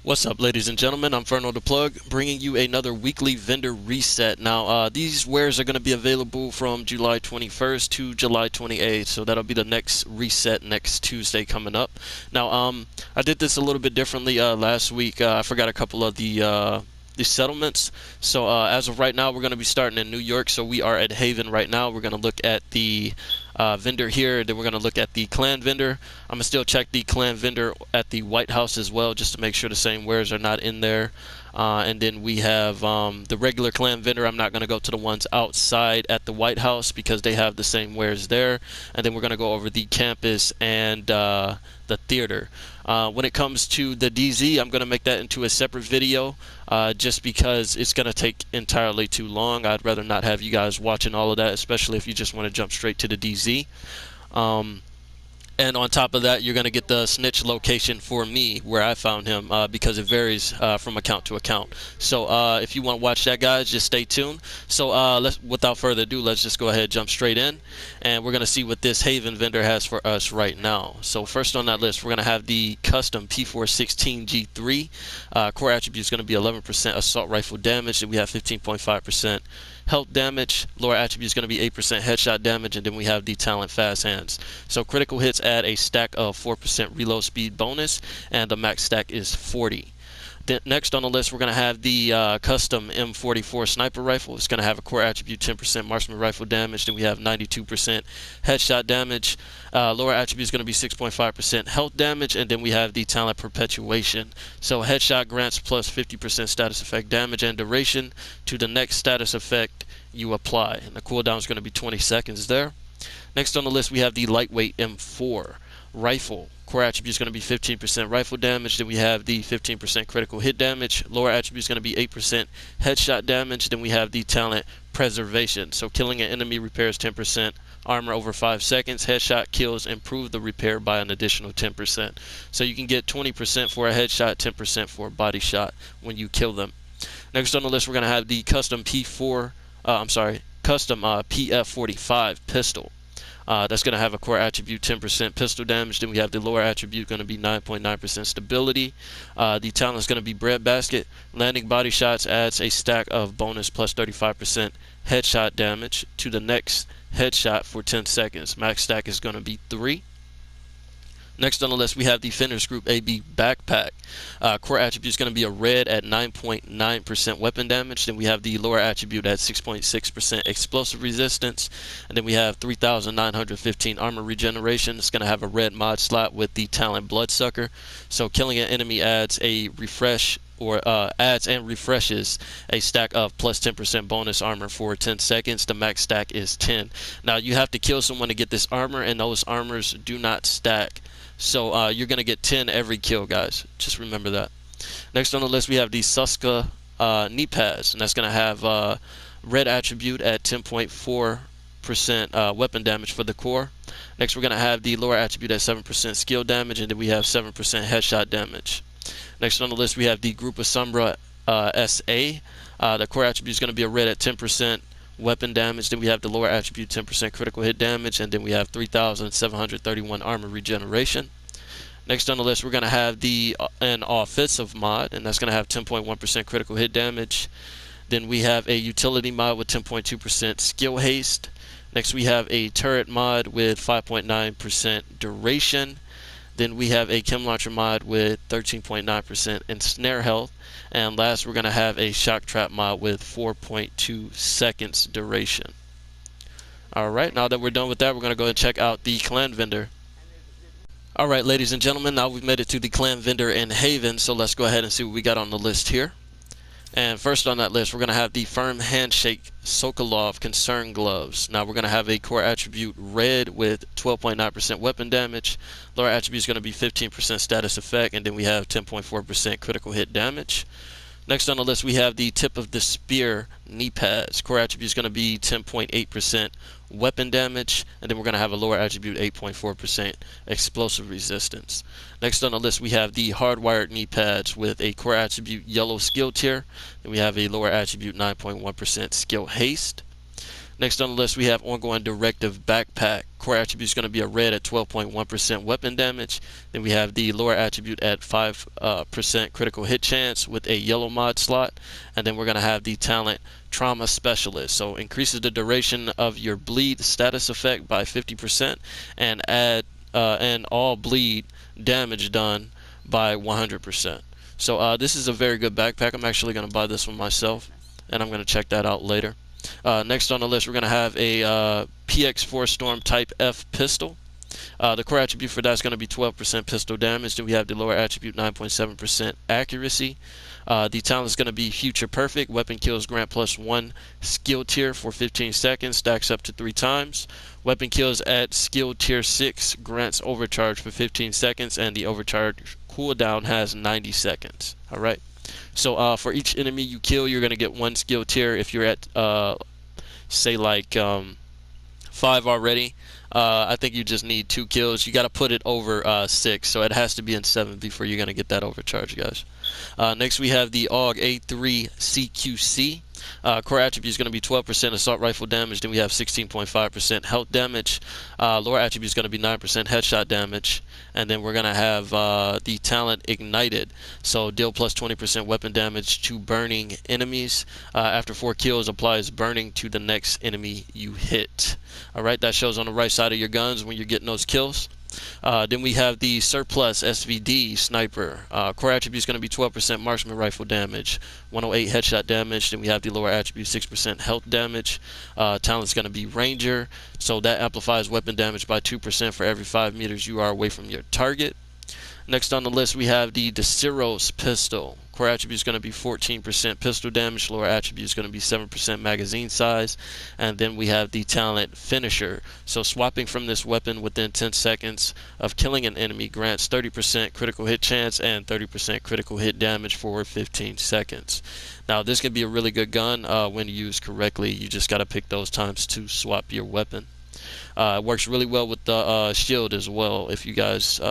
What's up, ladies and gentlemen? I'm Ferno the Plug, bringing you another weekly vendor reset. Now, these wares are going to be available from July 21st to July 28th, so that'll be the next reset next Tuesday coming up. Now, I did this a little bit differently last week. I forgot a couple of the settlements. So as of right now, we're going to be starting in New York. So we are at Haven right now. We're going to look at the vendor here. Then we're going to look at the clan vendor. I'm going to still check the clan vendor at the White House as well, just to make sure the same wares are not in there. And then we have the regular clan vendor. I'm not going to go to the ones outside at the White House because they have the same wares there. And then we're going to go over the campus and the theater. When it comes to the DZ, I'm going to make that into a separate video just because it's going to take entirely too long. I'd rather not have you guys watching all of that, especially if you just want to jump straight to the DZ. And on top of that, you're going to get the Snitch location for me, where I found him, because it varies from account to account. So if you want to watch that, guys, just stay tuned. So without further ado, let's just go ahead and jump straight in. And we're going to see what this Haven vendor has for us right now. So first on that list, we're going to have the custom P416 G3. Core attribute is going to be 11% assault rifle damage, and we have 15.5% health damage. Lower attribute is going to be 8% headshot damage, and then we have the talent fast hands. So critical hits add a stack of 4% reload speed bonus, and the max stack is 40. Then next on the list, we're going to have the custom M44 sniper rifle. It's going to have a core attribute 10% marksman rifle damage. Then we have 92% headshot damage. Lower attribute is going to be 6.5% health damage, and then we have the talent perpetuation. So headshot grants plus 50% status effect damage and duration to the next status effect you apply, and the cooldown is going to be 20 seconds there. Next on the list, we have the lightweight M4 rifle. Core attribute is going to be 15% rifle damage. Then we have the 15% critical hit damage. Lower attribute is going to be 8% headshot damage. Then we have the talent preservation. So killing an enemy repairs 10% armor over 5 seconds. Headshot kills improve the repair by an additional 10%. So you can get 20% for a headshot, 10% for a body shot when you kill them. Next on the list, we're going to have the custom PF45 pistol. That's going to have a core attribute 10% pistol damage. Then we have the lower attribute going to be 9.9% stability. The talent is going to be breadbasket. Landing body shots adds a stack of bonus plus 35% headshot damage to the next headshot for 10 seconds. Max stack is going to be 3. Next on the list, we have the Fenders Group AB backpack. Core attribute is going to be a red at 9.9% weapon damage. Then we have the lower attribute at 6.6% explosive resistance. And then we have 3,915 armor regeneration. It's going to have a red mod slot with the talent Bloodsucker. So killing an enemy adds a refresh or adds and refreshes a stack of plus 10% bonus armor for 10 seconds. The max stack is 10. Now you have to kill someone to get this armor, and those armors do not stack. So you're going to get 10 every kill, guys. Just remember that. Next on the list, we have the Suska knee pads, and that's going to have red attribute at 10.4% weapon damage for the core. Next, we're going to have the lower attribute at 7% skill damage, and then we have 7% headshot damage. Next on the list, we have the Group of Sombra SA. The core attribute is going to be a red at 10% weapon damage. Then we have the lower attribute 10% critical hit damage, and then we have 3,731 armor regeneration. Next on the list, we're going to have an offensive mod, and that's going to have 10.1% critical hit damage. Then we have a utility mod with 10.2% skill haste. Next, we have a turret mod with 5.9% duration. Then we have a chem launcher mod with 13.9% ensnare health. And last, we're going to have a shock trap mod with 4.2 seconds duration. Alright, now that we're done with that, we're going to go and check out the clan vendor. Alright, ladies and gentlemen, now we've made it to the clan vendor in Haven, so let's go ahead and see what we got on the list here. And first on that list, we're going to have the Firm Handshake Sokolov Concern Gloves. Now we're going to have a core attribute red with 12.9% weapon damage. Lower attribute is going to be 15% status effect, and then we have 10.4% critical hit damage. Next on the list, we have the Tip of the Spear knee pads. Core attribute is going to be 10.8% weapon damage, and then we're going to have a lower attribute 8.4% explosive resistance. Next on the list, we have the hardwired knee pads with a core attribute yellow skill tier, and we have a lower attribute 9.1% skill haste. Next on the list, we have ongoing directive backpack. Core attribute is going to be a red at 12.1% weapon damage. Then we have the lower attribute at 5% critical hit chance with a yellow mod slot. And then we're going to have the talent trauma specialist. So increases the duration of your bleed status effect by 50% and and all bleed damage done by 100%. So this is a very good backpack. I'm actually going to buy this one myself, and I'm going to check that out later. Next on the list, we're going to have a PX4 Storm Type F pistol. The core attribute for that is going to be 12% pistol damage. Then we have the lower attribute 9.7% accuracy. The talent is going to be Future Perfect. Weapon kills grant +1 skill tier for 15 seconds. Stacks up to 3 times. Weapon kills at skill tier 6 grants overcharge for 15 seconds. And the overcharge cooldown has 90 seconds. Alright. So for each enemy you kill, you're going to get 1 skill tier. If you're at, say, like 5 already, I think you just need 2 kills. You got to put it over 6, so it has to be in 7 before you're going to get that overcharge, guys. Next we have the AUG A3 CQC. Core attribute is going to be 12% assault rifle damage. Then we have 16.5% health damage. Lower attribute is going to be 9% headshot damage. And then we're going to have the talent ignited. So deal plus 20% weapon damage to burning enemies. After 4 kills, applies burning to the next enemy you hit. Alright, that shows on the right side of your guns when you're getting those kills. Then we have the Surplus SVD Sniper. Core attribute is going to be 12% marksman rifle damage, 108 headshot damage. Then we have the lower attribute 6% health damage. Talent is going to be Ranger, so that amplifies weapon damage by 2% for every 5 meters you are away from your target. Next on the list, we have the Deciros pistol. Core attribute is going to be 14% pistol damage. Lower attribute is going to be 7% magazine size. And then we have the talent Finisher. So swapping from this weapon within 10 seconds of killing an enemy grants 30% critical hit chance and 30% critical hit damage for 15 seconds. Now this can be a really good gun when used correctly. You just got to pick those times to swap your weapon. It works really well with the shield as well, if you guys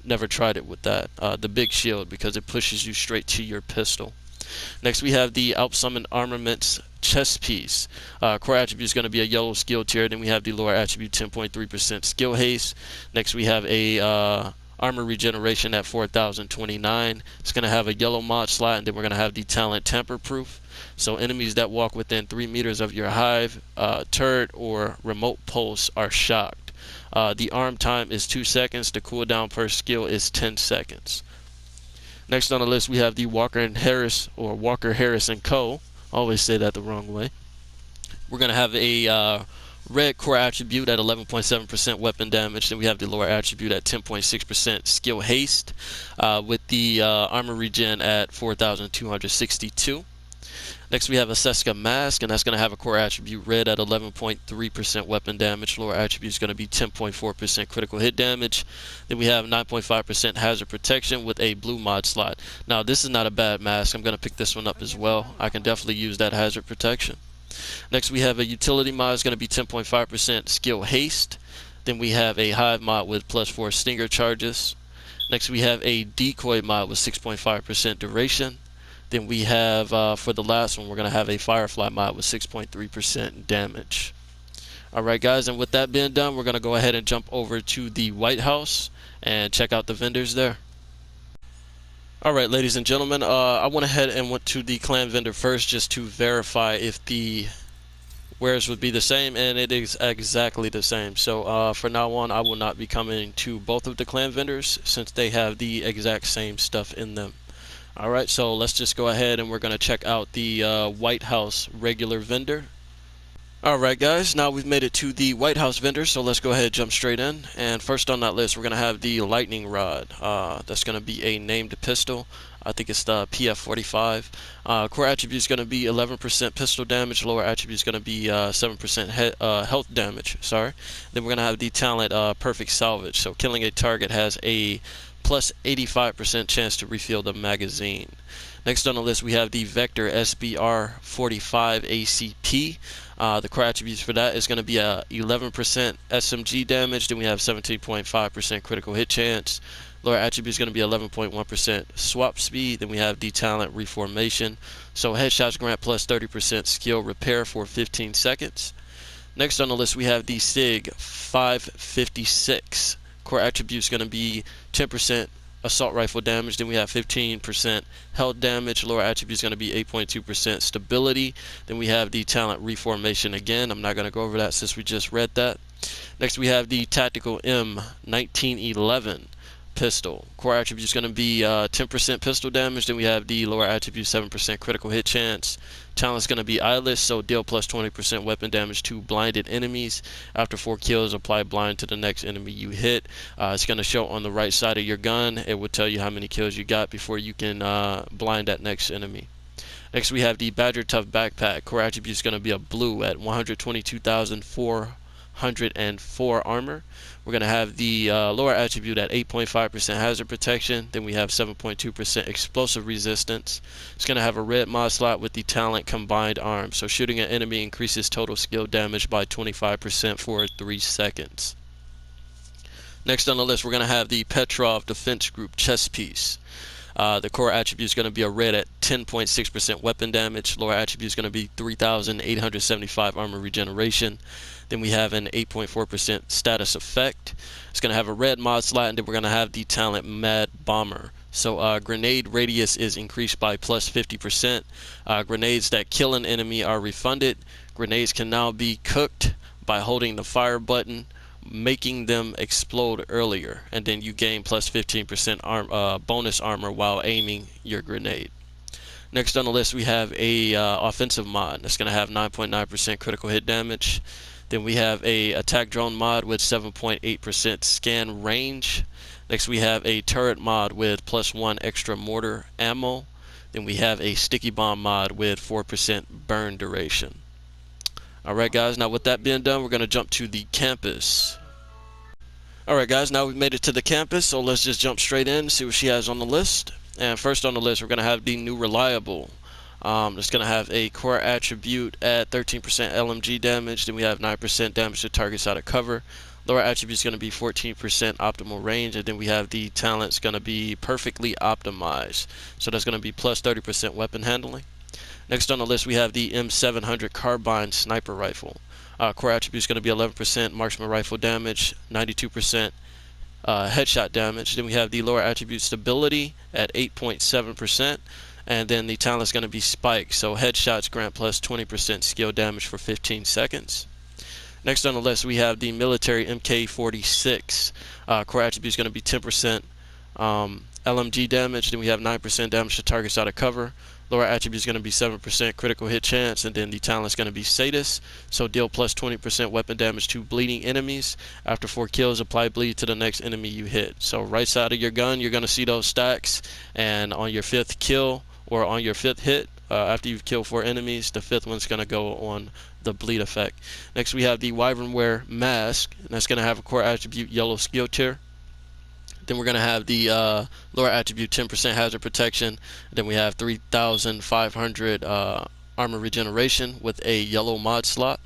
never tried it with that. The big shield, because it pushes you straight to your pistol. Next we have the Outsummon Armaments chest piece. Core attribute is going to be a yellow skill tier. Then we have the lower attribute 10.3% skill haste. Next we have a armor regeneration at 4029. It's going to have a yellow mod slot, and then we're going to have the talent tamper proof. So enemies that walk within 3 meters of your hive, turret, or remote pulse are shocked. The arm time is 2 seconds. The cooldown per skill is 10 seconds. Next on the list, we have the Walker and Harris, or Walker Harris and Co. Always say that the wrong way. We're going to have a red core attribute at 11.7% weapon damage. Then we have the lower attribute at 10.6% skill haste, with the armor regen at 4262. Next we have a Seska Mask, and that's going to have a core attribute red at 11.3% weapon damage. Lower attribute is going to be 10.4% critical hit damage. Then we have 9.5% hazard protection with a blue mod slot. Now this is not a bad mask. I'm going to pick this one up as well. I can definitely use that hazard protection. Next we have a utility mod. It's going to be 10.5% skill haste. Then we have a hive mod with +4 stinger charges. Next we have a decoy mod with 6.5% duration. Then we have, for the last one, we're going to have a Firefly mod with 6.3% damage. Alright guys, and with that being done, we're going to go ahead and jump over to the White House and check out the vendors there. Alright ladies and gentlemen, I went ahead and went to the clan vendor first just to verify if the wares would be the same, and it is exactly the same. So for now on, I will not be coming to both of the clan vendors since they have the exact same stuff in them. Alright, so let's just go ahead and we're going to check out the White House regular vendor. Alright guys, now we've made it to the White House vendor, so let's go ahead and jump straight in. And first on that list, we're going to have the Lightning Rod. That's going to be a named pistol. I think it's the PF45. Core attribute is going to be 11% pistol damage. Lower attribute is going to be 7% health damage. Sorry. Then we're going to have the talent Perfect Salvage. So killing a target has a plus 85% chance to refill the magazine. Next on the list, we have the Vector SBR45 ACP. The core attributes for that is going to be a 11% SMG damage. Then we have 17.5% critical hit chance. Lower attribute is going to be 11.1% swap speed. Then we have the talent Reformation. So headshots grant plus 30% skill repair for 15 seconds. Next on the list, we have the SIG 556. Core attribute is going to be 10% assault rifle damage. Then we have 15% health damage. Lower attribute is going to be 8.2% stability. Then we have the talent reformation again. I'm not going to go over that since we just read that. Next, we have the tactical M1911 pistol. Core attribute is going to be 10% pistol damage. Then we have the lower attribute 7% critical hit chance. Talent is going to be eyeless, so deal plus 20% weapon damage to blinded enemies. After 4 kills, apply blind to the next enemy you hit. It's going to show on the right side of your gun. It will tell you how many kills you got before you can blind that next enemy. Next, we have the Badger Tough backpack. Core attribute is going to be a blue at 122,404 armor. We're going to have the lower attribute at 8.5% hazard protection. Then we have 7.2% explosive resistance. It's going to have a red mod slot with the talent combined arms. So shooting an enemy increases total skill damage by 25% for 3 seconds. Next on the list, we're going to have the Petrov Defense Group chest piece. The core attribute is going to be a red at 10.6% weapon damage. Lower attribute is going to be 3,875 armor regeneration. Then we have an 8.4% status effect. It's going to have a red mod slot, and then we're going to have the talent Mad Bomber. So grenade radius is increased by plus 50%. Grenades that kill an enemy are refunded. Grenades can now be cooked by holding the fire button, making them explode earlier, and then you gain plus 15% bonus armor while aiming your grenade. Next on the list, we have a offensive mod that's going to have 9.9% critical hit damage. Then we have a attack drone mod with 7.8% scan range. Next, we have a turret mod with +1 extra mortar ammo. Then we have a sticky bomb mod with 4% burn duration. Alright guys, now with that being done, we're going to jump to the campus. Alright guys, now we've made it to the campus, so let's just jump straight in and see what she has on the list. And first on the list, we're going to have the new reliable. It's going to have a core attribute at 13% LMG damage. Then we have 9% damage to targets out of cover. Lower attribute is going to be 14% optimal range. And then we have the talent's going to be perfectly optimized. So that's going to be plus 30% weapon handling. Next on the list, we have the M700 carbine sniper rifle. Core attribute is going to be 11% marksman rifle damage, 92% headshot damage. Then we have the lower attribute stability at 8.7%. And then the talent is going to be spike, so headshots grant plus 20% skill damage for 15 seconds. Next on the list, we have the military MK46. Core attribute is going to be 10% LMG damage. Then we have 9% damage to targets out of cover. Lower attribute is going to be 7% critical hit chance, and then the talent is going to be sadist, so deal plus 20% weapon damage to bleeding enemies. After 4 kills, apply bleed to the next enemy you hit. So right side of your gun, you're going to see those stacks, and on your 5th kill or on your 5th hit, after you've killed 4 enemies, the 5th one's going to go on the bleed effect. Next, we have the Wyvernware mask, and that's going to have a core attribute yellow skill tier. Then we're going to have the lower attribute 10% hazard protection. Then we have 3,500 armor regeneration with a yellow mod slot.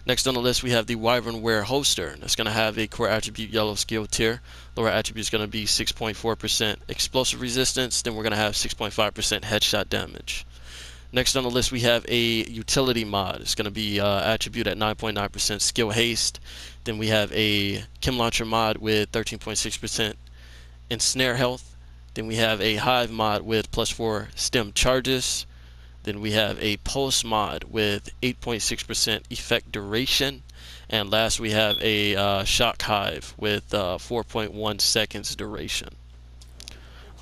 Next on the list, we have the Wyvernware holster. That's going to have a core attribute yellow skill tier. Lower attribute is going to be 6.4% explosive resistance. Then we're going to have 6.5% headshot damage. Next on the list, we have a utility mod. It's going to be attribute at 9.9% skill haste. Then we have a chem launcher mod with 13.6% ensnare health. Then we have a hive mod with +4 stem charges. Then we have a pulse mod with 8.6% effect duration. And last, we have a shock hive with 4.1 seconds duration.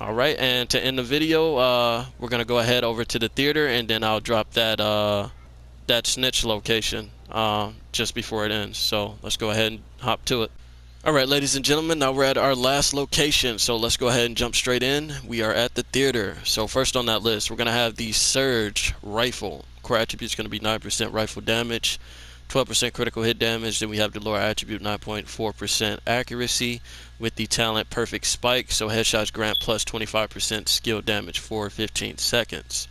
Alright, and to end the video, we're going to go ahead over to the theater, and then I'll drop that Snitch location just before it ends. So let's go ahead and hop to it. Alright, ladies and gentlemen, now we're at our last location, so let's go ahead and jump straight in. We are at the theater. So first on that list, we're going to have the Surge rifle. Core attribute is going to be 9% rifle damage, 12% critical hit damage. Then we have the lower attribute 9.4% accuracy with the talent perfect spike, so headshots grant plus 25% skill damage for 15 seconds.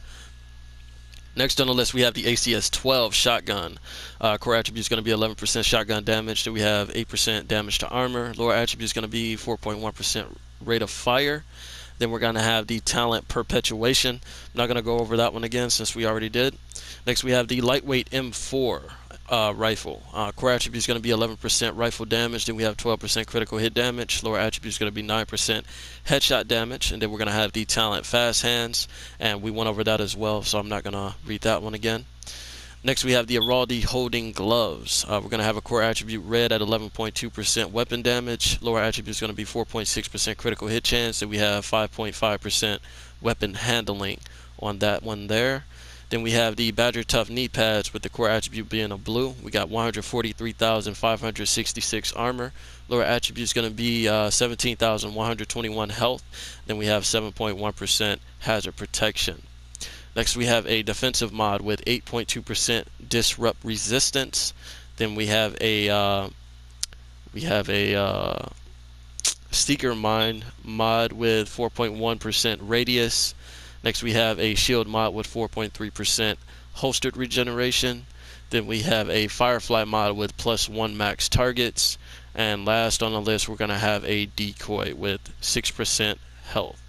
Next on the list, we have the ACS-12 shotgun. Core attribute is going to be 11% shotgun damage. Then we have 8% damage to armor. Lower attribute is going to be 4.1% rate of fire. Then we're going to have the talent perpetuation. I'm not going to go over that one again since we already did. Next, we have the lightweight M4. rifle. Core attribute is going to be 11% rifle damage. Then we have 12% critical hit damage. Lower attribute is going to be 9% headshot damage. And then we're going to have the talent fast hands. And we went over that as well, so I'm not going to read that one again. Next, we have the Araldi holding gloves. We're going to have a core attribute red at 11.2% weapon damage. Lower attribute is going to be 4.6% critical hit chance. Then we have 5.5% weapon handling on that one there. Then we have the Badger Tough knee pads with the core attribute being a blue. We got 143,566 armor. Lower attribute is going to be 17,121 health. Then we have 7.1% hazard protection. Next, we have a defensive mod with 8.2% disrupt resistance. Then we have a Seeker Mine mod with 4.1% radius. Next, we have a shield mod with 4.3% holstered regeneration. Then we have a Firefly mod with +1 max targets. And last on the list, we're going to have a decoy with 6% health.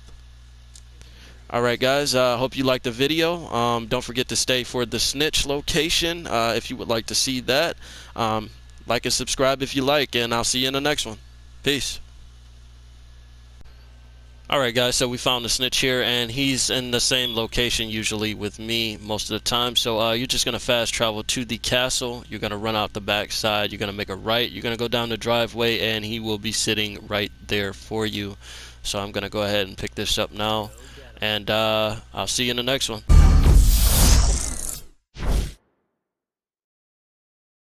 Alright guys, hope you liked the video. Don't forget to stay for the Snitch location if you would like to see that. Like and subscribe if you like, and I'll see you in the next one. Peace. Alright guys, so we found the Snitch here, and he's in the same location usually with me most of the time. So you're just going to fast travel to the castle. You're going to run out the back side. You're going to make a right. You're going to go down the driveway, and he will be sitting right there for you. So I'm going to go ahead and pick this up now, and I'll see you in the next one.